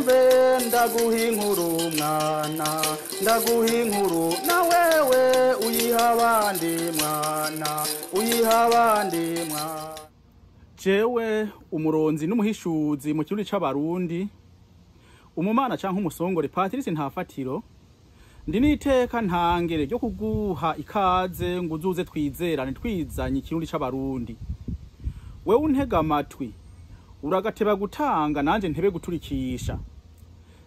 wumve ndaguha inkuru mwana ndaguha inkuru na wewe uyiha abandi mwana uyiha abandi mwana. Jewe umuronzi n'umuhishuzi mu kirundi c'abarundi, umumana canke umusongore Patrice Ntafatiro, ndi niteka ntangere ryo kuguha ikaze ngo uzuze twizerane twizanye ikirundi c'abarundi. Wewe untega amatwi uragateba gutanga nanje ntebe guturikisha.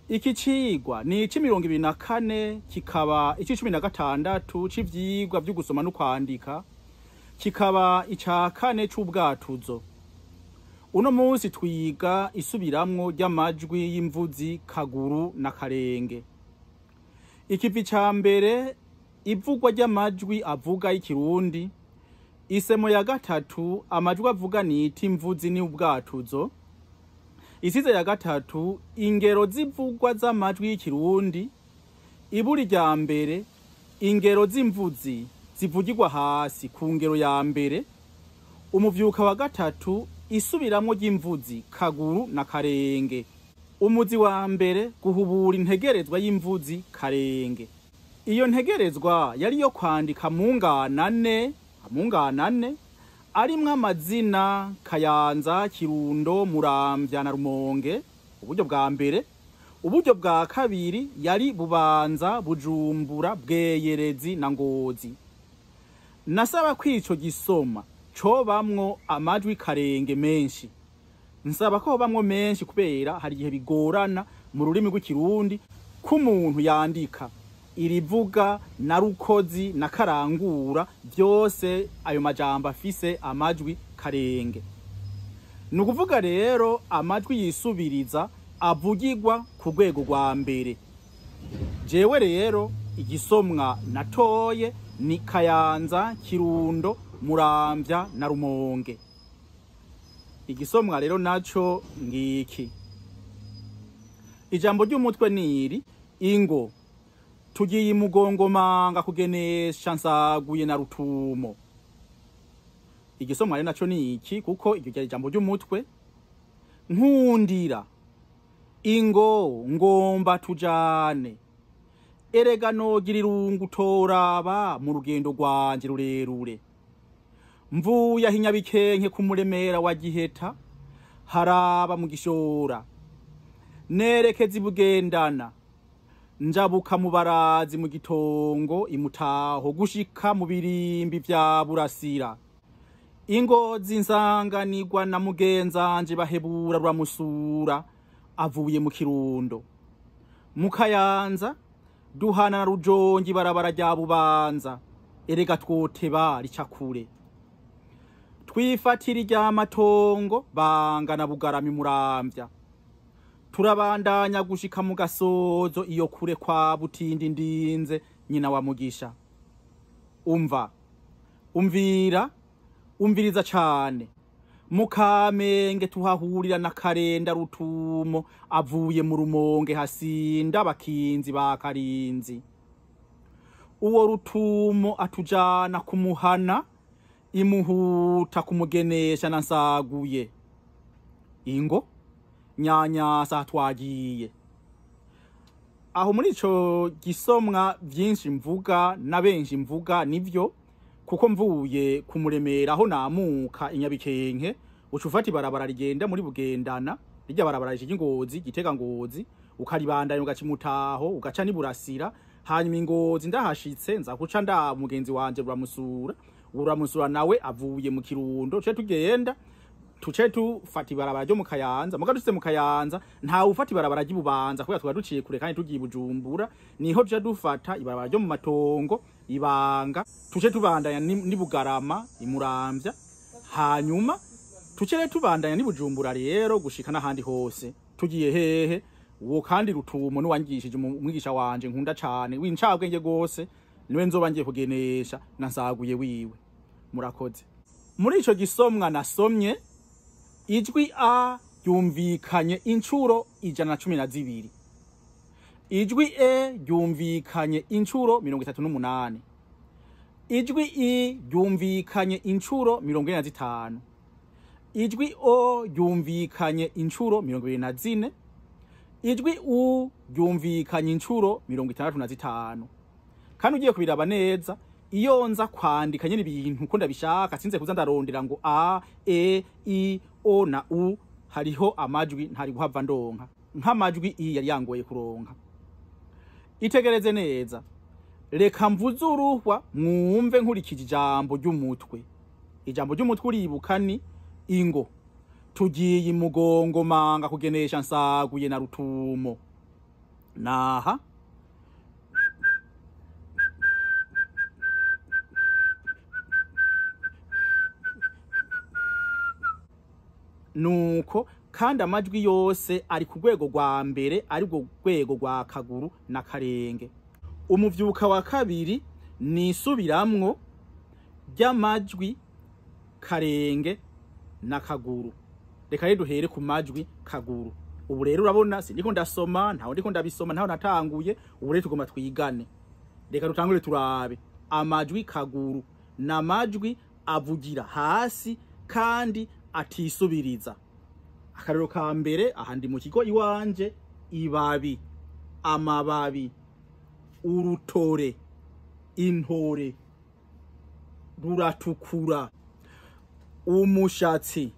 Iki cigwa ni ici24 kikaba ici16 c'ivyigwa vyo gusoma no kwandika, kikaba ica 4 c'ubwatuzo. Uno munsi twiga isubiramwo ry'amajwi y'imvuzi kaguru na karenge. Ikivi ca mbere ivugwa ry'amajwi avuga y'ikirundi, isemo ya gatatu amajwi avuga niti imvuzi ni ubwatuzo, isize ya gatatu ingero zivugwa z'amajwi y'ikirundi, iburi rya mbere ingero z'imvuzi zivugirwa hasi ku ngero ya mbere, umuvyuka wa gatatu isubiramwo ry'imvuzi kaguru na karenge. Umuzi wa mbere guhubura integerezwa y'imvuzi karenge. Iyo ntegerezwa yari yo kwandika munganane arimwo amazina Kayanza, Kirundo, Muramvya na Rumonge, uburyo bwa mbere. Uburyo bwa kabiri yari Bubanza, Bujumbura, Bweyerezi na Ngozi. Nasaba kwico gisoma cobamwo amajwi karenge menshi. Nsaba ko bamwo menshi kubera hari igihe bigorana mu rurimi rw'ikirundi ko umuntu yandika irivuga na rukozi na karangura byose ayo majambo afise amajwi karenge. Nukuvuga rero amajwi yisubiriza avugirwa ku rwego rwa mbere. Jewe rero igisomwa natoye ni Kayanza, Kirundo, Muramvya na Rumonge. Igisomwa rero naco ngiki. Ijambo ry'umutwe niri ingo tugiye imugongomanga kugenesha Nsaguye na Rutumo. Igisomwa rero naco niki kuko iryo ryari ijambo ry'umutwe. Nkundira ingo ngomba tujane, erega nogira irungu toraba mu rugendo rwanje rurerure. Mvuye aho Inyabikenke ku Muremera wa Giheta haraba mu Gishora, nerekeza Bugendana njabuka mu Barazi mu Gitongo imutaho gushika mu Birimbi vya Burasira. Ingozi nsanganirwa na mugenzanje bahebura Rwamusura avuye mu Kirundo. Mu Kayanza duhana na Rujongi barabara rya Bubanza, erega twoteba ricakure. Twifatira irya Matongo Banga na Bugarama Muramvya, turabandanya gushika mu Gasozo iyo kure kwa Butindi Ndinze nyina wa Mugisha. Umviriza cane. Mu Kamenge tuhahurira na Karenda Rutumo avuye mu Rumonge hasinda abakinzi ba Karinzi. Uwo Rutumo atujana kumuhana imuhuta kumugenesha na Nsaguye. Ingo nyanyasa twagiye. Aho muri ico gisomwa vyinshi mvuga na benshi mvuga nivyo, kuko mvuye ku Muremera aho namuka Inyabikenke ucufata ibarabara rigenda muri Bugendana, rijya barabara rishika Ngozi, Gitega Ngozi, ukaribandanya ugaca imutaho ugaca ni Burasira, hanyuma Ngozi ndahashitse nza kuca nda mugenzi wanje Ruramusura nawe avuye mu Kirundo, tuce tufata ibarabara ryo mu Kayanza. Muga dufite mu Kayanza nta ufata ibarabara ry'Ibubanza kubera twaduciye kure kandi tugiye Bujumbura, niho tuca dufata ibarabara ryo mu Matongo Ibanga, tuce tubandanya ni Bugarama Imuramvya, hanyuma tuce tubandanya ni Bujumbura rero gushika n'ahandi hose. Tugiye hehe uwo kandi Rutumo ni wangishije umwigisha wanje nkunda cane w'incabwenge gose, niwe nzoba ngiye kugenesha na Nsaguye wiwe. Murakoze. Muri ico gisomwa nasomye ijwi A ryumvikanye incuro 112, ijwi E ryumvikanye incuro 38, ijwi I ryumvikanye incuro 45, ijwi O ryumvikanye incuro 24, ijwi u ryumvikanye incuro 65 kandi ugiye kubiraba neza iyo nza kwandika nyene ibintu uko ndabishaka sinze kuza ndarondera ngo a e i o na u hariho amajwi ntari guhava ndonka nk'amajwi i yari yangoye kuronka. Itegereze neza, reka mvuze uruhwa mwumve nkurikije ijambo ry'umutwe. Ijambo ry'umutwe uribuka ni ingo. Tugiye imugongo manga kugenesha nsaguye na rutumo. Naha nuko kandi amajwi yose ari ku rwego rwa mbere ari rwo rwego rwa kaguru na karenge. Umuvyuka wa kabiri ni isubiramwo ry'amajwi karenge na kaguru. Reka rero duhere ku majwi kaguru. Ubu rero urabona sindiko ndasoma ntaho ndiko ndabisoma ntaho natanguye, ubu rero tugomba twigane. Reka dutangure turabe amajwi kaguru na majwi avugira hasi kandi atisubiriza. Akarero ka mbere ahandi mu kigo iwanje ibabi, amababi, urutore, intore, ruratukura, umushatsi,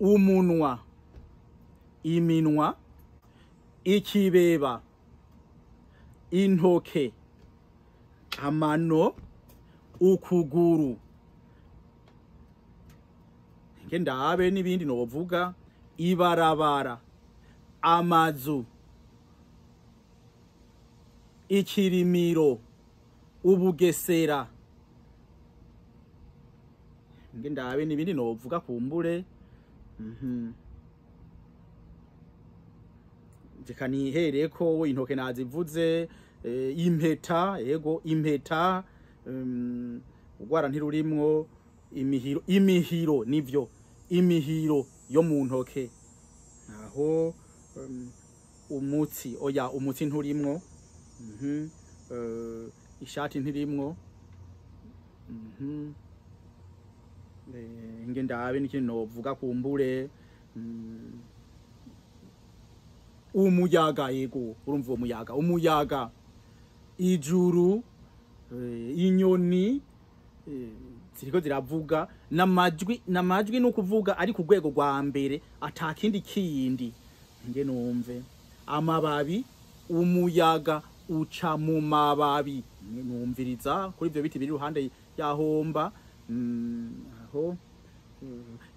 umunwa, iminwa, ikibeba, intoke, amano, ukuguru. Ndabe n'ibindi novuga ibarabara, amazu, ikirimiro, ubugesera. Ndabe n'ibindi novuga kumbure. Zikanihereko intoke nazivuze, impeta, yego impeta, ugwara ntirurimwo, imihiro nivyo, imihiro yo mu ntoke. Aho umutsi, oya umutsi nturimwo, ishati ntirimwo. Ndabe n'ikintu novuga kumbure. Umuyaga, yego urumva uwo muyaga, umuyaga, ijuru, inyoni ziriko ziravuga. Namajwi no kuvuga ari ku rwego rwa mbere atakindi kindi. Numve amababi, umuyaga uca mu mababi. Numviriza kuri ivyo biti biri ruhande yahomba. Aho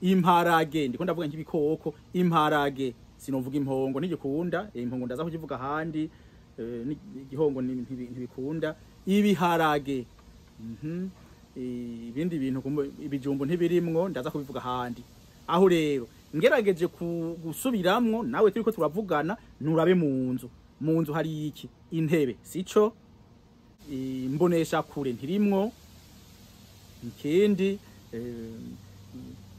imparage, ndiko ndavuga nk'ibikoko. Imparage sinovuga impongo n'igikunda, impongo ndaza kukivuga handi, igihongo ntibikunda. Ibiharage, ibindi bintu ibijumbu ntibirimwo ndaza kubivuga handi. Aho rero ngerageje gusubiramwo nawe turiko turavugana nurabe mu nzu hari iki? Intebe sico, imbonesha kure ntirimwo, ikindi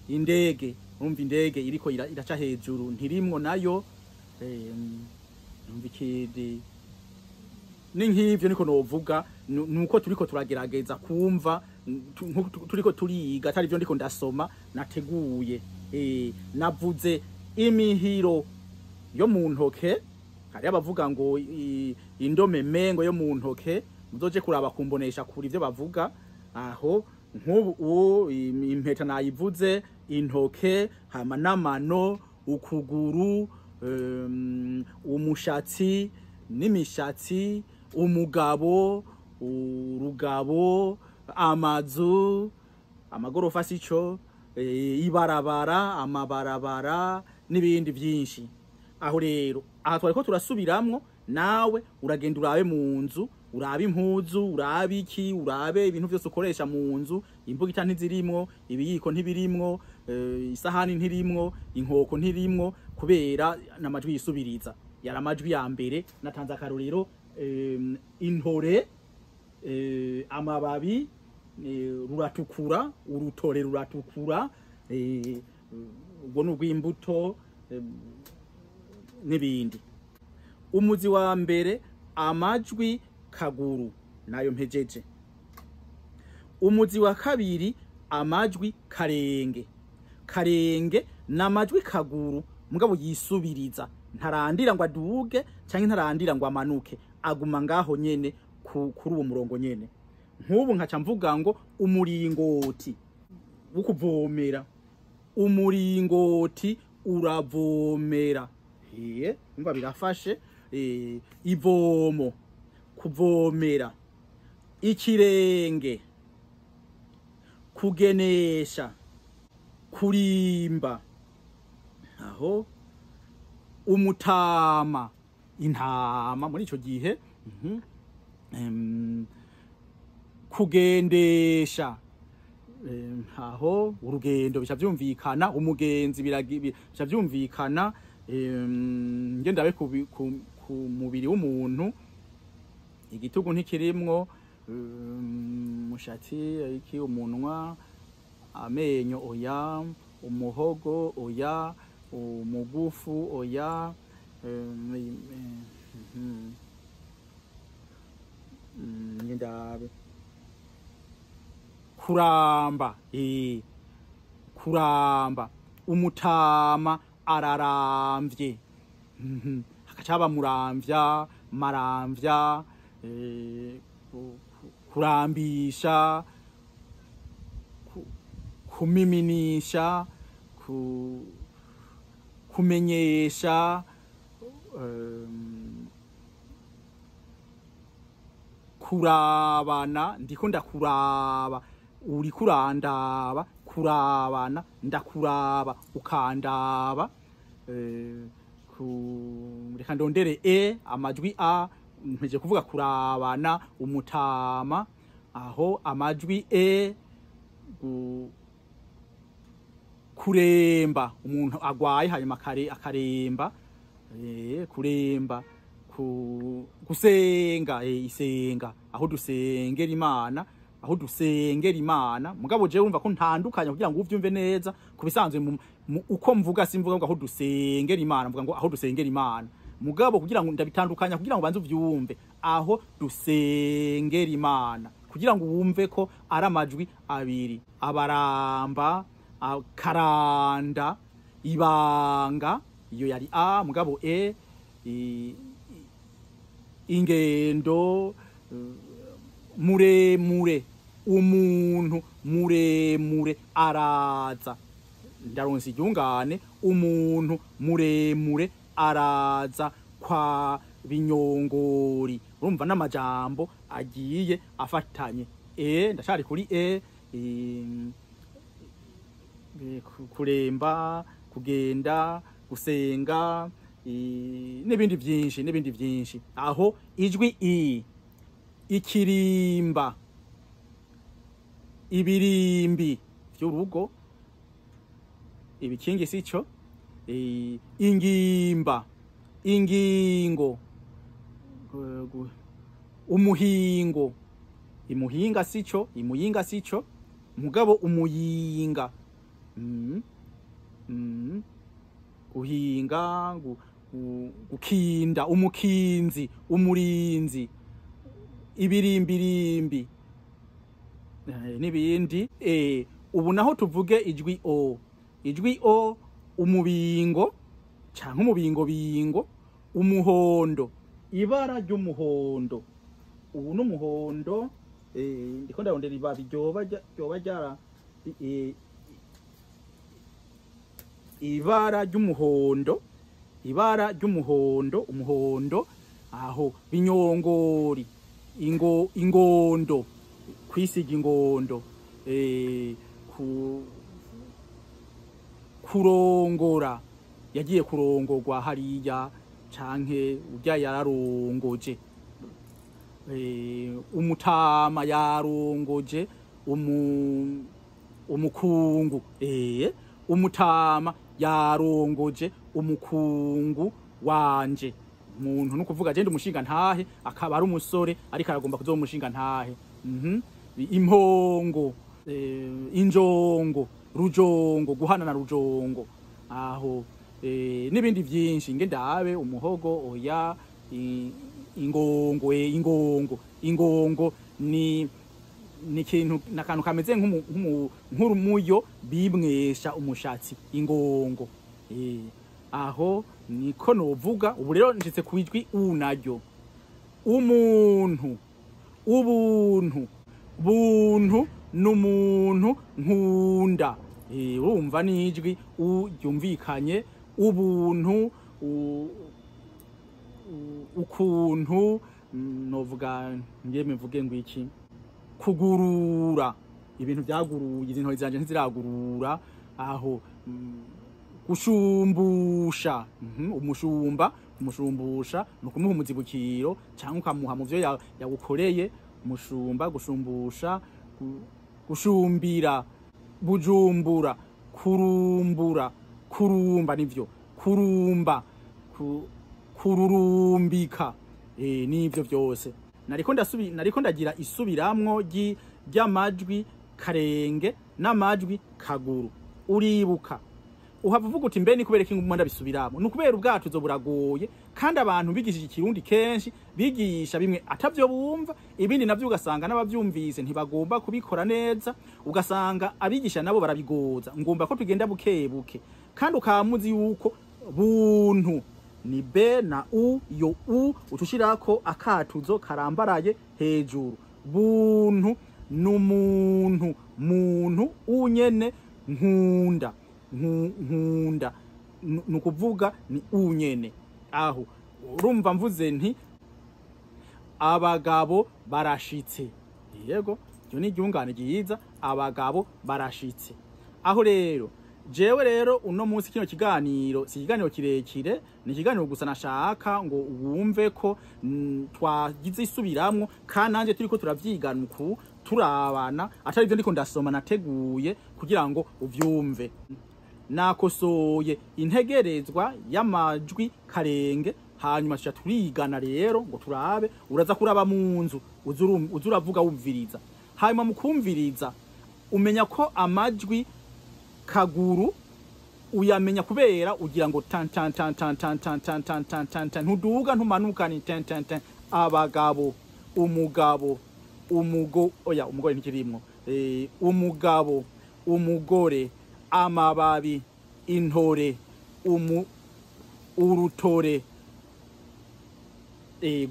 indege, urumva indege iriko iraca hejuru ntirimwo nayo. Urumva ikindi ni nk'ivyo niko novuga. Nuko turiko turagerageza kumva, turiko turiga atari vyo ndiko ndasoma nateguye. Navuze imihiro yo mu ntoke, hari abavuga ngo indome mengo yo mu ntoke, muzoje kuraba kumbonesha kuri ivyo bavuga. Aho nk'ubu impeta nayivuze, intoke, hama n'amano, ukuguru, umushatsi n'imishatsi, umugabo, urugabo, amazu, amagorofa sico, ibarabara, amabarabara n'ibindi vyinshi. Aho rero aha twariko turasubiramwo, nawe uragenda urabe mu nzu, urabe impuzu, urabe iki, urabe ibintu vyose ukoresha mu nzu. Imbugita ntizirimwo, ibiyiko ntibirimwo, isahani ntirimwo, inkoko ntirimwo, kubera n'amajwi yisubiriza. Yari amajwi ya mbere natanze akarorero. Intore, amababi, ruratukura, urutore ruratukura, ubwo n'urw'imbuto n'ibindi. Umuzi wa mbere amajwi kaguru nayo mpejeje. Umuzi wa kabiri amajwi karenge. Karenge n'amajwi kaguru mugabo yisubiriza. ntarandira ngo aduge canke ntarandira ngo amanuke, aguma ngaho nyene kuri uwo murongo nyene. Nk'ubu nkaca mvuga ngo umuringoti wo kuvomera, umuringoti uravomera, umva birafashe. Ivomo, kuvomera. Ikirenge, kugenesha, kurimba. Aho umutama, intama muri ico gihe. Kugendesha, aho urugendo bica vyumvikana. Umugenzi bica vyumvikana. Ngendabe ku mubiri w'umuntu, igitugu ntikirimwo, mushatsi iki, umunwa, amenyo oya, umuhogo oya, umugufu oya, ngendabe kuramba, kuramba. Umutama araramvye, hakacaba muramvya, maramvya, kurambisha, kumiminisha, kumenyesha, kurabana, ndiko ndakuraba, uri kurandaba, kurabana, ndakuraba, ukandaba. Reka ndondere amajwi a, mpeje kuvuga kurabana, umutama. Aho amajwi kuremba, umuntu agwaye hanyuma akaremba. Kuremba, gusenga, isenga, aho dusengera Imana, aho dusengera Imana. Mugabo je wumva ko ntandukanya kugira ngo uvyumve neza. Kubisanzwe uko mvuga simvuga ngo aho dusengera Imana, mvuga ngo aho dusengera Imana. Mugabo kugira ngo ndabitandukanya kugira ngo banze uvyumve, aho dusengera Imana, kugira ngo wumve ko ari amajwi abiri. Abaramba, karanda, ibanga, iyo yari a. Mugabo ingendo, muremure, umuntu muremure araza. Ndaronse iryungane, umuntu muremure araza kwa Binyongori. Urumva n'amajambo agiye afatanye. Ndashari kuri kuremba, kugenda, gusenga, n'ibindi vyinshi. Aho ijwi ikirimba, ibirimbi vy'urugo, ibikingi sico, ingimba, ingingo, umuhingo, imuhinga sico, imuyinga sico. Mugabo umuyinga, guhinga, gukinda, umukinzi, umurinzi, ibirimbirimbi, n'ibindi. Ubu naho tuvuge ijwi o. Ijwi o, umubingo canke umubingobingo, umuhondo, ibara ry'umuhondo. Ubu n'umuhondo, ndiko ndarondera ibabi ryoba ryara, ibara ry'umuhondo, ibara ry'umuhondo, umuhondo. Aho Binyongori, ingondo, kwisiga ingondo, kurongora, yagiye kurongorwa hariya canke urya yararongoje. Umutama yarongoje umukungu. Umutama yarongoje umukungu wanje. Umuntu nukuvuga je ndi umushinga ntahe, akaba ari umusore ariko aragomba kuzomushinga ntahe. Impongo, injongo, rujongo, guhana na rujongo. Aho n'ibindi vyinshi. Ngendabe umuhogo oya, ingongo, ingongo ni kintu nakantu kameze nk'urumuyo bimwesha umushatsi. Ingongo, aho niko novuga. Ubu rero nshitse kwijwi naryo umuntu, ubuntu, buntu n'umuntu nkunda. Urumva nijwi ryumvikanye, ubuntu, ukuntu, novuga ngeme mvuge ngo iki, kugurura, ibintu byaguruye, izi ntoki zanje ntiziragurura. Aho gushumbusha, umushumba, umushumbusha nukumuha umuzibukiro cyangwa ukamuha mu byo yagukoreye. Umushumba, gushumbusha, gushumbira, bujumbura, kurumbura, kurumba, nivyo kurumba, kururumbika, nivyo byose. Nariko ndagira isubiramwo ry'amajwi karenge n'amajwi kaguru. Uribuka uhava uvuga uti mbe ni kubera iki ngumwa ndabisubiramo? Nukubera ubwatuzo buragoye, kandi abantu bigishije ikirundi kenshi bigisha bimwe atavyo bumva, ibindi navyo ugasanga n'abavyumvise ntibagomba kubikora neza, ugasanga abigisha nabo barabigoza. Ngomba ko tugenda bukebuke, kandi ukamuzi yuko buntu ni be na yo utushirako akatuzo karambaraye hejuru. Buntu n'umuntu, muntu unyene nkunda, nkunda nukuvuga ni unyene. Aho urumva mvuze nti abagabo barashitse. Yego, cyo ni gyungane giyiza, abagabo barashitse. Aho rero jewe rero uno munsi kino kiganiro si kiganiro kirekire, ni kiganiro gusa nashaka ngo wumve ko twagize isubiramwo, kandi nanje turiko turavyigana uku turabana, atari byo ndiko ndasoma nateguye kugira ngo uvyumve. Nakosoye integerezwa y'amajwi karenge, hanyuma tuca turigana rero ngo turabe. Uraza kuraba mu nzu uzuravuga wumviriza, hanyuma mukumviriza umenya ko amajwi kaguru uyamenya kubera ugira ngo tan tan tan tan tan tan tan tan tan tan tan, ntuduga ntumanuka, ni tan tan tan. Abagabo, umugabo, umugore ntikirimwo, umugabo, umugore, amababi, intore, urutore,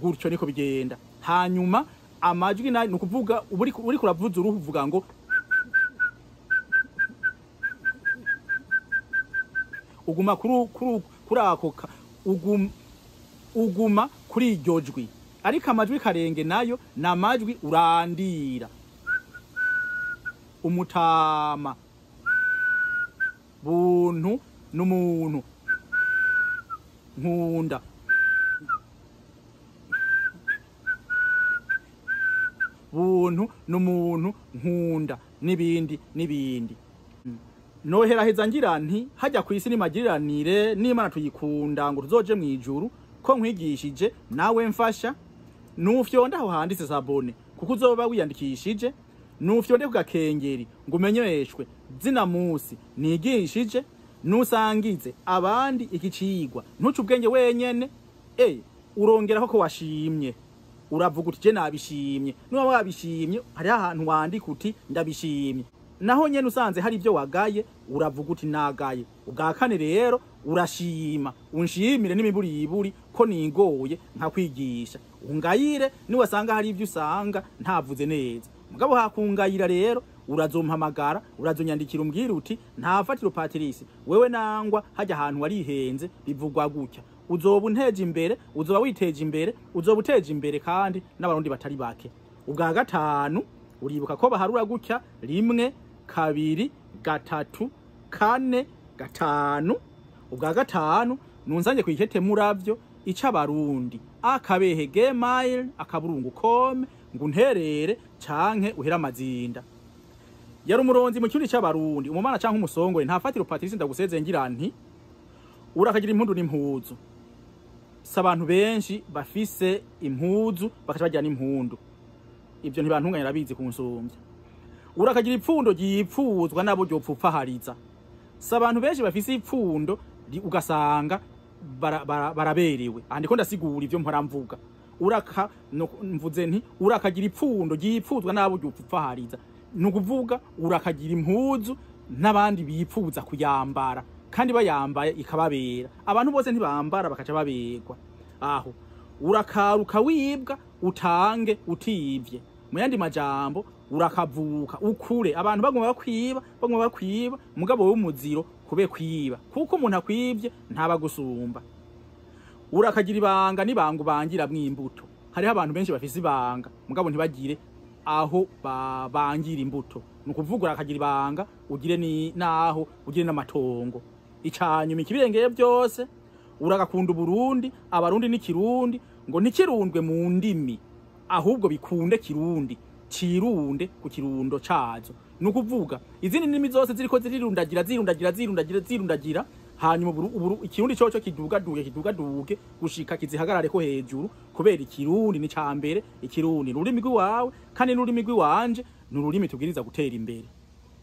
gutyo niko bigenda. Hanyuma amajwi nayo nukuvuga uri kuravuza uruvuga ngo uguma kuri ako uguma kuri iryo jwi. Ariko amajwi karenge nayo namajwi urandira. Umutama, buntu n'umuntu nkunda, buntu n'umuntu nkunda, nibindi nibindi. Nohera heza ngira nti hajya ku isi nimagiriranire n'Imana tuyikunda ngo tuzoje mu ijuru, ko nkwigishije nawe mfasha. Nufyonda aho handitse sabone kuko uzoba wiyandikishije, nufyonde ku gakengeri ngo umenyeshwe zina musi nigishije, nusangize abandi ikicigwa, ntuce ubwenge wenyene. Urongeraho ko washimye, uravuga uti je nabishimye. Nuba wabishimye hari ahantu wandika uti ndabishimye. Naho nyene usanze hari ibyo wagaye uravuga uti nagaye. Ubwa kane rero urashima, unshimire n'imiburiburi ko ningoye nka kwigisha. Ungayire niwasanga hari ibyo usanga ntavuze neza. Mugabo hakungayira rero urazompamagara, urazonyandikira umbwira uti ntafatiro Patrice, wewe nangwa hajya ahantu warihenze bivugwa gutya. Uzoba unteje imbere, uzoba witeje imbere, uzoba uteje imbere kandi n'abarundi batari bake. Ubwa gatanu uribuka ko baharura gutya: 1, 2, 3, 4, 5. Ubwa gatanu nunzanye kwihete muravyo icabarundi akabehe gmail akaburungu.com ngo unterere canke uhera amazinda. Yari umuronzi mu cyuri cy'abarundi, umumana canke umusongore. Ntafatiro Patrice ndaguseze ngira nti urakagira impundu n'impuzu. Sabantu benshi bafise impuzu bakaca bajyana impundu, ibyo ntibantunganya rabizi kunsumbya. Urakagira ipfundo gipfuzwa nabo ryopfupfa hariza. Sabantu benshi bafise ipfundo ugasanga baraberewe. Andiko ndasigura ivyo mpora mvuga. Uraka mvuze nti urakagira ipfundo gipfuzwa nabo ryopfupfa hariza. Nukuvuga urakagira impuzu n'abandi bipfuza kuyambara. kandi bayambaye ikababera. Abantu bose ntibambara bakaca baberwa. Aho urakaruka wibwa utange utivye. Mu yandi majambo urakavuka ukure. Abantu bagomba bakwiba mugabo w'umuziro kube kwiba, kuko umuntu akwivye ntaba gusumba. Urakagira ibanga n'ibangu bangira mw'imbuto. Hariho abantu benshi bafise ibanga mugabo ntibagire aho bangira imbuto. Nukuvuga urakagira ibanga ugire naho ugire n'amatongo. Icanyuma ikibirengeye byose uragakunda Burundi, abarundi n'ikirundi, ngo ntikirundwe mu ndimi ahubwo bikunde kirundi, cirunde ku kirundo cazo. Nukuvuga izindi ndimi zose ziriko zirundagira hanyuma ikirundi coco kidugaduge gushika kizihagarare ko hejuru, kubera ikirundi ni cambere. Ikirundi n'ururimi rwawe kandi n'ururimi rwanje n'ururimi tubwiriza gutera imbere.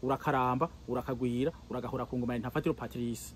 Urakaramba urakagwira uragahora ku ngoma ya Ntafatiro Patrice.